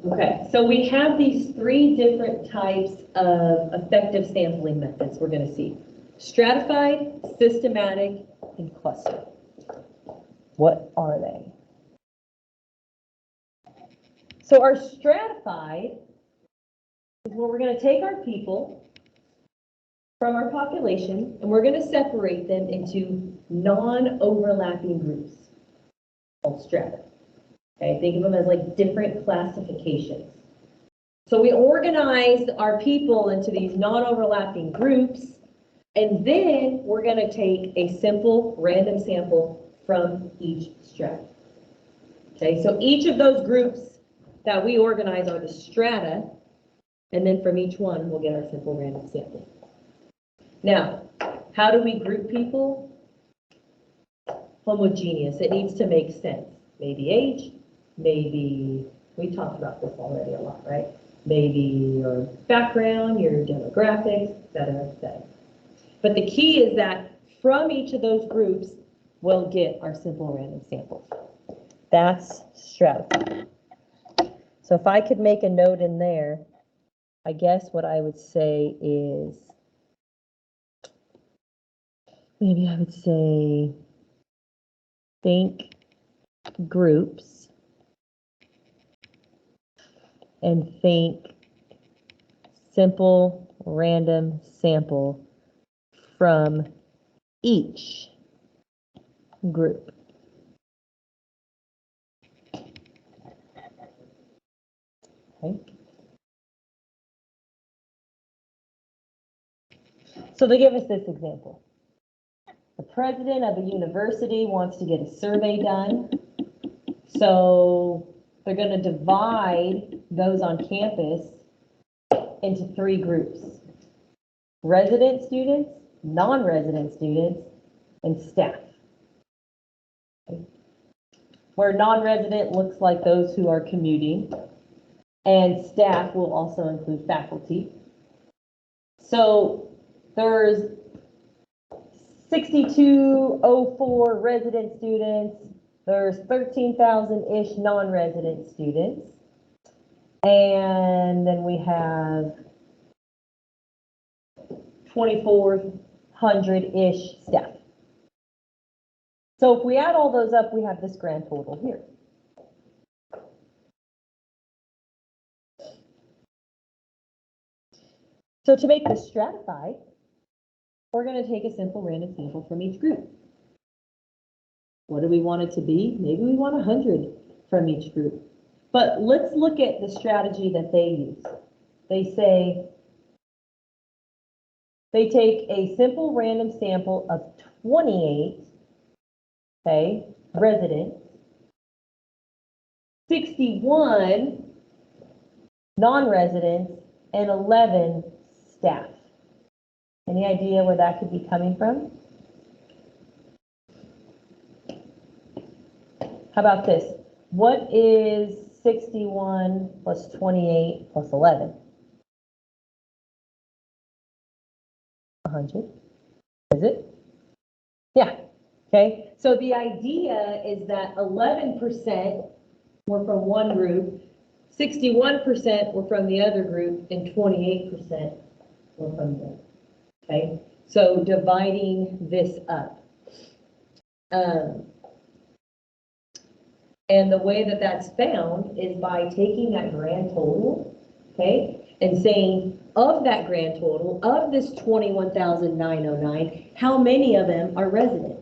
Okay, so we have these three different types of effective sampling methods we're going to see. Stratified, systematic, and cluster. What are they? So our stratified is where we're going to take our people from our population and we're going to separate them into non-overlapping groups called strata. Okay, think of them as like different classifications. So we organize our people into these non-overlapping groups, and then we're going to take a simple random sample from each strata. Okay, so each of those groups that we organize are the strata, and then from each one we'll get our simple random sample. Now, how do we group people? Homogeneous. It needs to make sense. Maybe age, maybe, we talked about this already a lot, right? Maybe your background, your demographics, et cetera, et cetera. But the key is that from each of those groups, we'll get our simple random samples. That's stratified. So if I could make a note in there, I guess what I would say is, maybe I would say, think groups and think simple random sample from each group. Okay. So they give us this example. The president of a university wants to get a survey done. So they're going to divide those on campus into three groups: resident students, non-resident students, and staff. Okay. Where non-resident looks like those who are commuting, and staff will also include faculty. So there's 6,204 resident students, there's 13,000-ish non-resident students, and then we have 2,400-ish staff. So if we add all those up, we have this grand total here. So to make this stratified, we're going to take a simple random sample from each group. What do we want it to be? Maybe we want 100 from each group. But let's look at the strategy that they use. They say they take a simple random sample of 28, okay, residents, 61 non-residents, and 11 staff. Any idea where that could be coming from? How about this? What is 61 plus 28 plus 11? 100. Is it? Yeah. Okay. So the idea is that 11% were from one group, 61% were from the other group, and 28% were from the other. Okay. So dividing this up. And the way that that's found is by taking that grand total, okay, and saying, of that grand total, of this 21,909, how many of them are resident?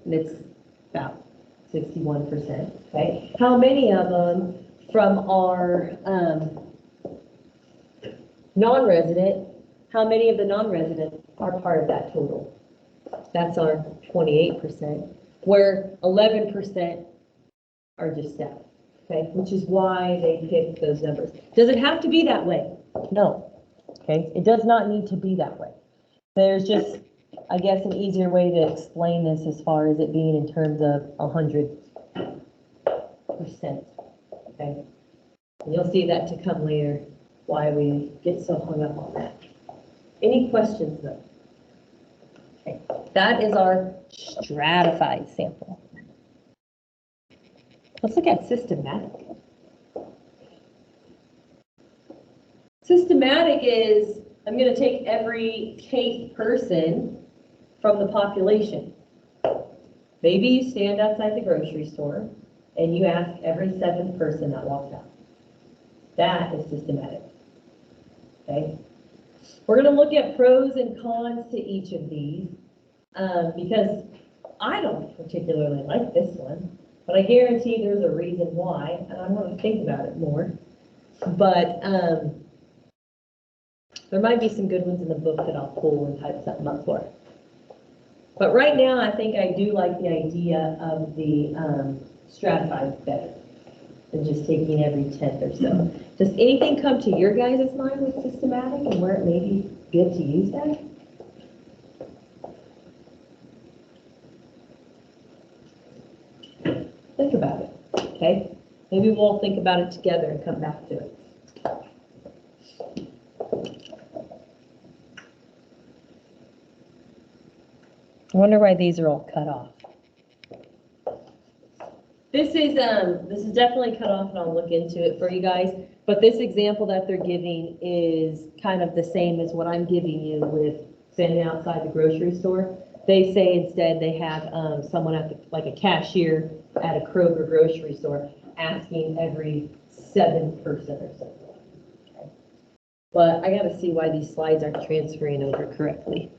And it's about 61%, okay? How many of them from our non-resident, how many of the non-resident are part of that total? That's our 28%, where 11% are just staff, okay? Which is why they picked those numbers. Does it have to be that way? No, okay? It does not need to be that way. There's just, I guess, an easier way to explain this as far as it being in terms of 100%, okay? And you'll see that to come later, why we get so hung up on that. Any questions, though? Okay, that is our stratified sample. Let's look at systematic. Systematic is, I'm going to take every CAPE person from the population. Maybe you stand outside the grocery store and you ask every seventh person that walks out. That is systematic. Okay? We're going to look at pros and cons to each of these because I don't particularly like this one, but I guarantee there's a reason why, and I'm going to think about it more. But there might be some good ones in the book that I'll pull and type something up for. But right now, I think I do like the idea of the stratified better than just taking every 10th or so. Does anything come to your guys' mind with systematic and where it may be good to use that? Think about it, okay? Maybe we'll think about it together and come back to it. I wonder why these are all cut off. This is definitely cut off, and I'll look into it for you guys. But this example that they're giving is kind of the same as what I'm giving you with standing outside the grocery store. They say instead they have someone at like a cashier at a Kroger grocery store asking every seventh person or something. Okay. But I got to see why these slides aren't transferring over correctly.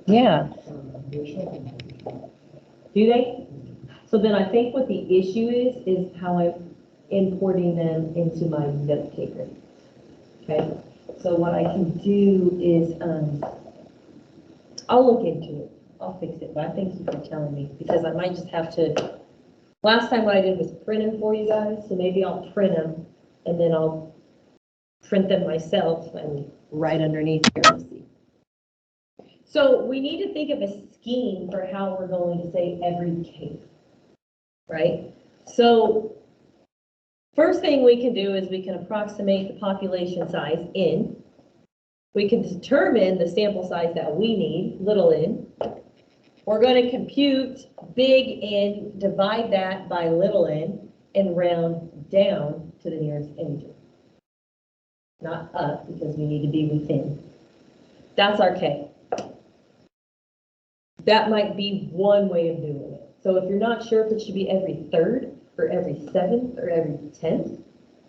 Yeah. Do they? So then I think what the issue is how I'm importing them into my note taker. Okay. So what I can do is, I'll look into it. I'll fix it, but I thank you for telling me because I might just have to, last time what I did was print them for you guys, so maybe I'll print them and then I'll print them myself and write underneath here. Let's see. So we need to think of a scheme for how we're going to say every case, right? So first thing we can do is we can approximate the population size in. We can determine the sample size that we need, little n. We're going to compute big N, divide that by little n, and round down to the nearest integer. Not up, because we need to be within. That's our K. That might be one way of doing it. So if you're not sure if it should be every third, or every seventh, or every 10th,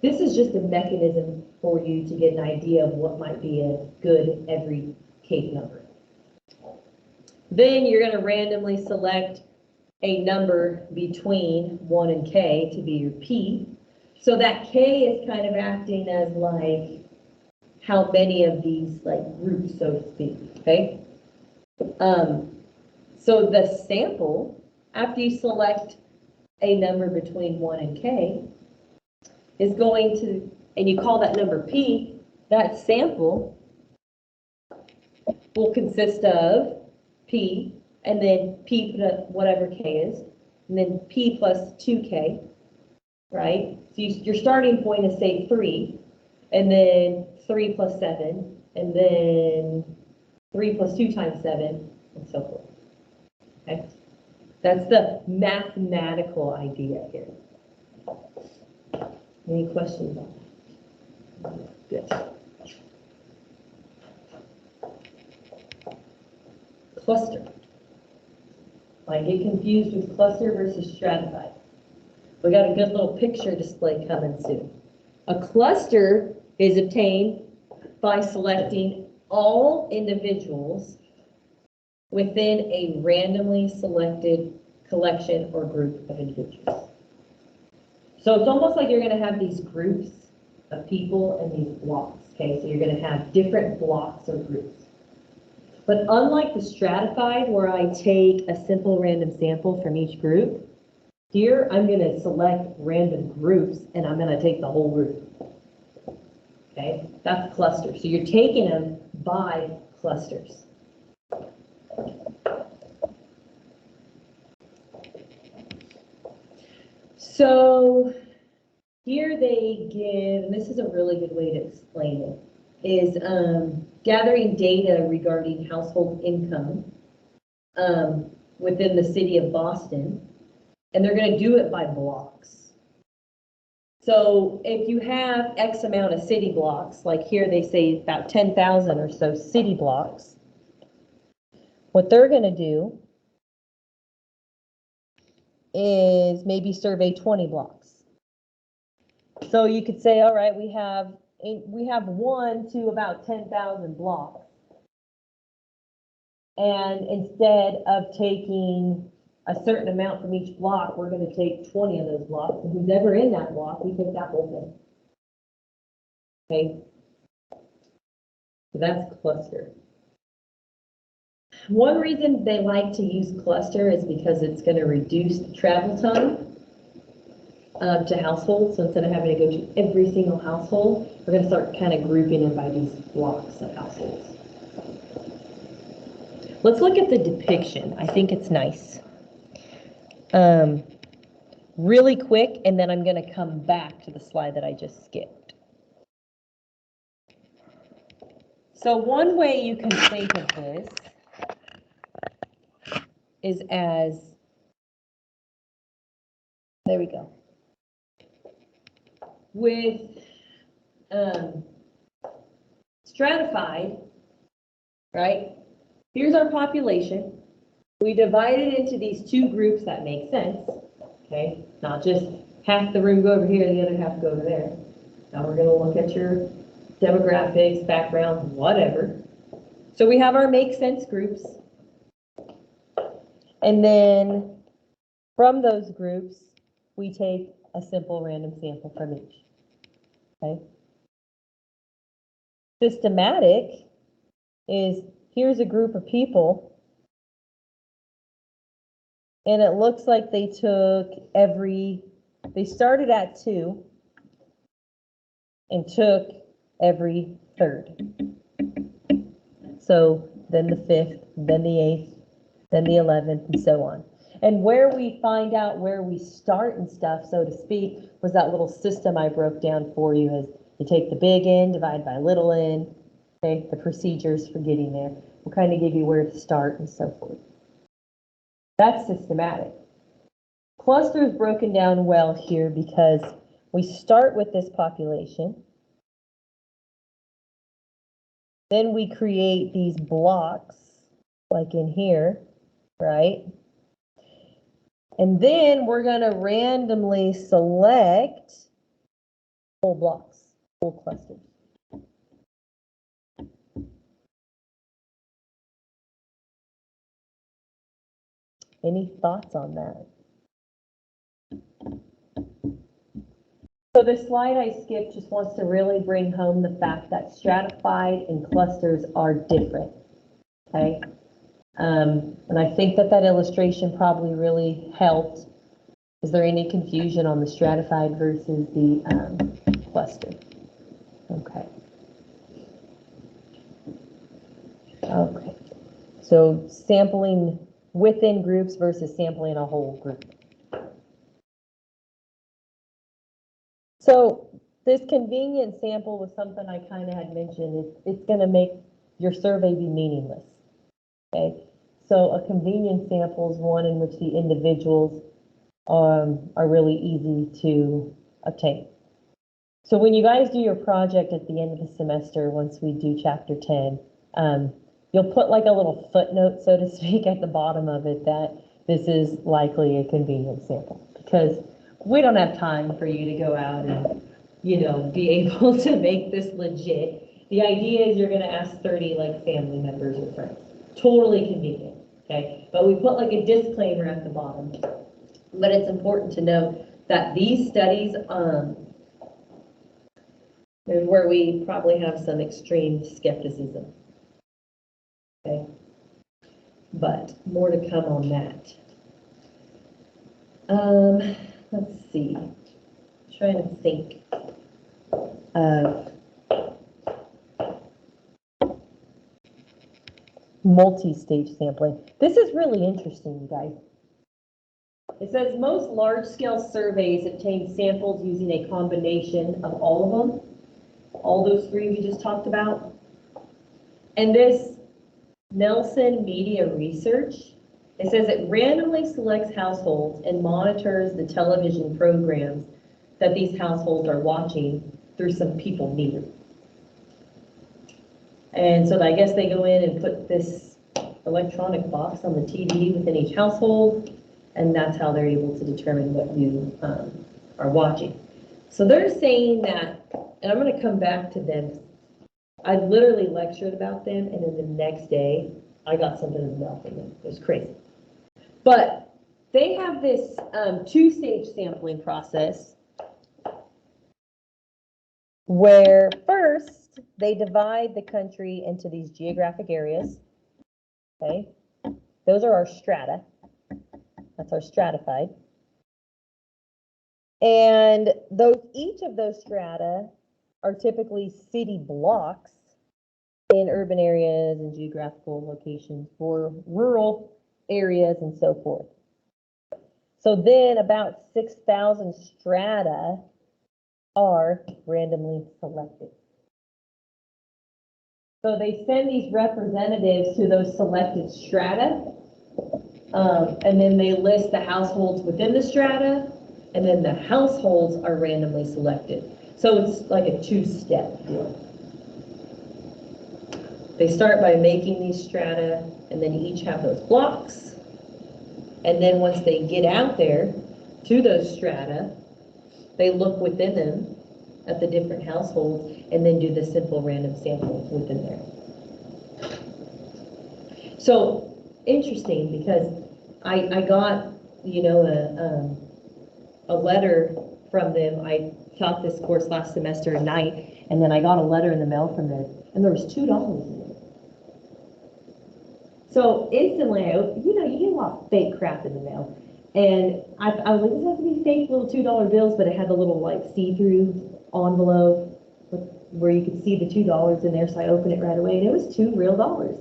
this is just a mechanism for you to get an idea of what might be a good every case number. Then you're going to randomly select a number between 1 and k to be your p. So that k is kind of acting as like how many of these like groups, so to speak, okay? So the sample, after you select a number between 1 and k, is going to, and you call that number p, that sample will consist of p, and then p plus whatever k is, and then p plus 2k, right? So your starting point is, say, 3, and then 3 plus 7, and then 3 plus 2 times 7, and so forth. Okay? That's the mathematical idea here. Any questions on that? Good. Cluster. Might get confused with cluster versus stratified. We got a good little picture display coming soon. A cluster is obtained by selecting all individuals within a randomly selected collection or group of individuals. So it's almost like you're going to have these groups of people and these blocks, okay? So you're going to have different blocks or groups. But unlike the stratified, where I take a simple random sample from each group, here I'm going to select random groups and I'm going to take the whole group. Okay, that's cluster. So you're taking them by clusters. So here they give, and this is a really good way to explain it, is gathering data regarding household income within the city of Boston, and they're going to do it by blocks. So if you have X amount of city blocks, like here they say about 10,000 or so city blocks, what they're going to do is maybe survey 20 blocks. So you could say, all right, we have 1 to about 10,000 blocks. And instead of taking a certain amount from each block, we're going to take 20 of those blocks. And who's ever in that block, we take that whole thing. Okay? So that's cluster. One reason they like to use cluster is because it's going to reduce the travel time to households. So instead of having to go to every single household, we're going to start kind of grouping them by these blocks of households. Let's look at the depiction. I think it's nice. Really quick, and then I'm going to come back to the slide that I just skipped. So one way you can think of this is as, there we go, with stratified, right? Here's our population. We divide it into these two groups that make sense, okay? Not just half the room go over here, the other half go over there. Now we're going to look at your demographics, background, whatever. So we have our make sense groups. And then from those groups, we take a simple random sample from each, okay? Systematic is, here's a group of people, and it looks like they took they started at 2 and took every third. So then the 5th, then the 8th, then the 11th, and so on. And where we find out where we start and stuff, so to speak, was that little system I broke down for you as you take the big N, divide by little n, okay, the procedures for getting there. We'll kind of give you where to start and so forth. That's systematic. Cluster is broken down well here because we start with this population. Then we create these blocks, like in here, right? And then we're going to randomly select whole blocks, whole clusters. Any thoughts on that? So this slide I skipped just wants to really bring home the fact that stratified and clusters are different, okay? And I think that illustration probably really helped. Is there any confusion on the stratified versus the cluster? Okay. Okay. So sampling within groups versus sampling a whole group. So this convenient sample was something I kind of had mentioned. It's going to make your survey be meaningless. Okay. So a convenient sample is one in which the individuals are really easy to obtain. So when you guys do your project at the end of the semester, once we do chapter 10, you'll put like a little footnote, so to speak, at the bottom of it that this is likely a convenient sample, because we don't have time for you to go out and, you know, be able to make this legit. The idea is you're going to ask 30 like family members or friends. Totally convenient, okay? But we put like a disclaimer at the bottom. But it's important to know that these studies, is where we probably have some extreme skepticism. Okay, but more to come on that. Let's see. I'm trying to think of multi-stage sampling. This is really interesting, you guys. It says most large-scale surveys obtain samples using a combination of all of them, all those three we just talked about. And this Nelson Media Research, it says it randomly selects households and monitors the television programs that these households are watching through some people meter. And so I guess they go in and put this electronic box on the TV within each household, and that's how they're able to determine what you are watching. So they're saying that, and I'm going to come back to them. I literally lectured about them, and then the next day, I got something in the mail from them. It was crazy. But they have this two-stage sampling process where first they divide the country into these geographic areas. Okay, those are our strata. That's our stratified. And each of those strata are typically city blocks in urban areas and geographical locations for rural areas and so forth. So then about 6,000 strata are randomly selected. So they send these representatives to those selected strata, and then they list the households within the strata, and then the households are randomly selected. So it's like a two-step deal. They start by making these strata, and then each have those blocks. And then once they get out there to those strata, they look within them at the different households and then do the simple random sample within there. So interesting, because I got, you know, a letter from them. I taught this course last semester at night, and then I got a letter in the mail from them, and there was $2 in it. So instantly, you get a lot of fake crap in the mail. And I was like, this has to be fake little $2 bills, but it had the little like see-through envelope where you could see the $2 in there. So I opened it right away, and it was $2 real dollars.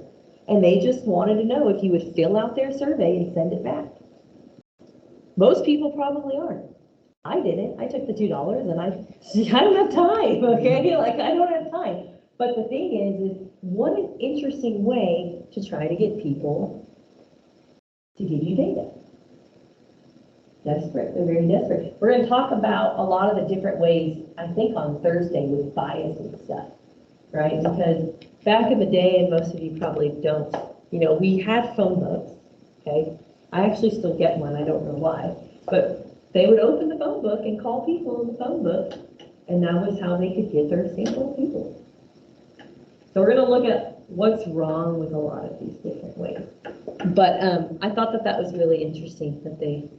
And they just wanted to know if you would fill out their survey and send it back. Most people probably aren't. I didn't. I took the $2 and I don't have time, okay? Like, I don't have time. But the thing is what an interesting way to try to get people to give you data. Desperate, they're very desperate. We're going to talk about a lot of the different ways, I think on Thursday, with bias and stuff, right? Because back in the day, and most of you probably don't, you know, we had phone books, okay? I actually still get one, I don't know why, but they would open the phone book and call people in the phone book, and that was how they could get their sample of people. So we're going to look at what's wrong with a lot of these different ways. But I thought that was really interesting that they